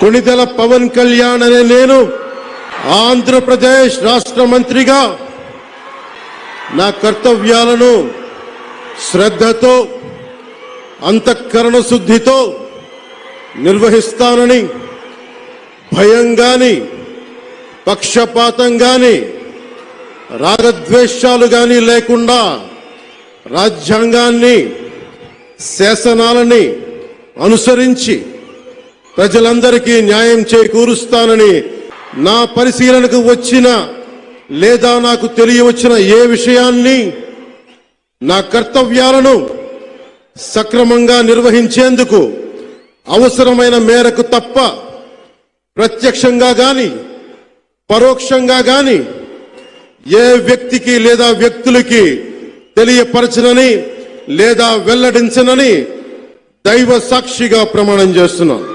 కొణిదెల పవన్ కళ్యాణ్ అనే నేను ఆంధ్రప్రదేశ్ రాష్ట్ర మంత్రిగా నా కర్తవ్యాలను శ్రద్ధతో అంతఃకరణ శుద్ధితో నిర్వహిస్తానని భయం గాని పక్షపాతం గాని రాగద్వేషాలు గాని లేకుండా రాజ్యాంగాన్ని శాసనాలని అనుసరించి ప్రజలందరికీ న్యాయం చేకూరుస్తానని నా పరిశీలనకు వచ్చిన లేదా నాకు తెలియవచ్చిన ఏ విషయాన్ని నా కర్తవ్యాలను సక్రమంగా నిర్వహించేందుకు అవసరమైన మేరకు తప్ప ప్రత్యక్షంగా గాని పరోక్షంగా గాని ఏ వ్యక్తికి లేదా వ్యక్తులకి తెలియపరచనని లేదా వెల్లడించనని దైవ సాక్షిగా ప్రమాణం చేస్తున్నాను.